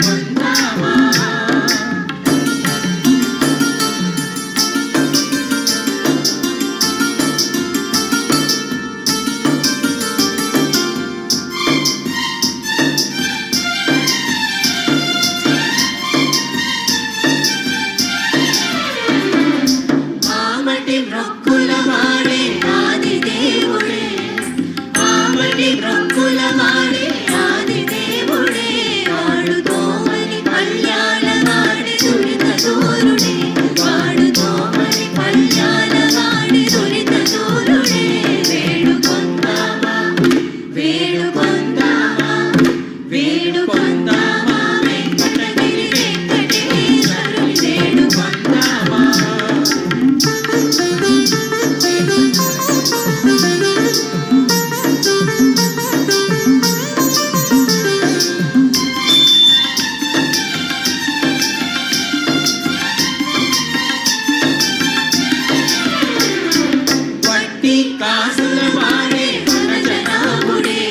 వేడుకొందామా. ఆమటి మొక్కుల వాడే ఆది దేవుడే, ఆమటి మొక్కుల వాడే ఆది దేవుడే, వాడు తోమని కళ్యాణ వాడి దురిత దూరుడే, వాడు తోమని కళ్యాణ వాడి దురిత దూరుడే. వేడుకొందామా వేడుకొందామా వేడుకొందామా వెంకటగిరి వెంకటేశ్వరుని వేడుకొందామా. వట్టి కాసుల వాడే మన జనాభుడే,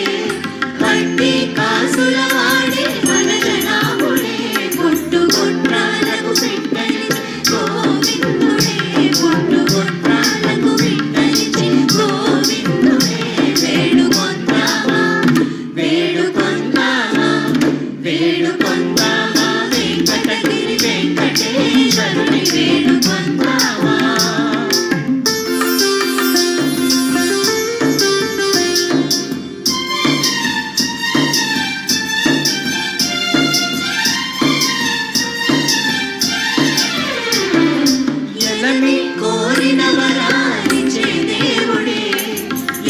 వట్టి కాసుల వాడే మన జనాభుడే, గుట్టు గుట్రాలకు బిడ్డలిచి గోవిందుడే, గుట్టు గుట్రాలకు బిడ్డలిచి గోవిందుడే. వేడుకొందామా వేడుకొందామా వేడుకొందామా వెంకటగిరి వెంకటేశ్వరుని వేడుకొందామా. ఎలమి కోరిన వరాలిచ్చే దేవుడే,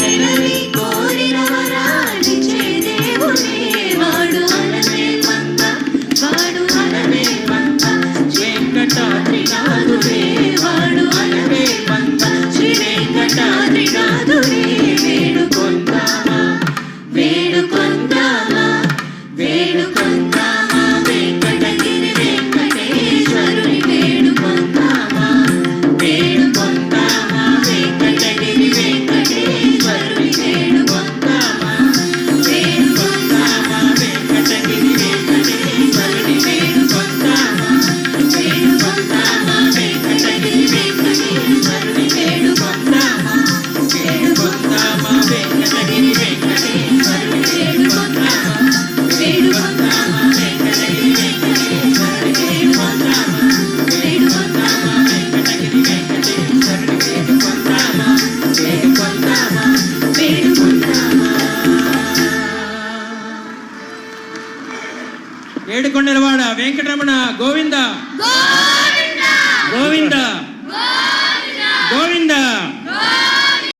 ఎలమి కోరిన వరాలిచ్చే దేవుడే, వాడు అలమే మంద, వాడు అలమే మంద, వెంకటాద్రినాథుడే, వాడు అలమే మంద, శ్రీ వెంకటాద్రినాథుడే. వేడుకొందామా వేడుకొందామా వేడుకొందామా వెంకటగిరి వెంకటేశ్వరుని వేడుకొందామా. వేడుకొందామా వెంకటగిరి వెంకటేశ్వరుని వేడుకొందామా. వేడుకొందామా వెంకటగిరి వెంకటేశ్వరుని వేడుకొందామా. వేడుకొందామా వెంకటగిరి వెంకటేశ్వరుని వేడుకొందామా. వేడుకొందామా వెంకటగిరి వెంకటేశ్వరుని వేడుకొందామా. వేడుకొందామా వెంకటగిరి వెంకటేశ్వరుని వేడుకొందామా. వేడుకొందామా వెంకటగిరి వెంకటేశ్వరుని వేడుకొందామా. వేడుకొందామా వేడుకొందామా. ఏడుకొండలవాడ వెంకటరమణ గోవింద గోవింద.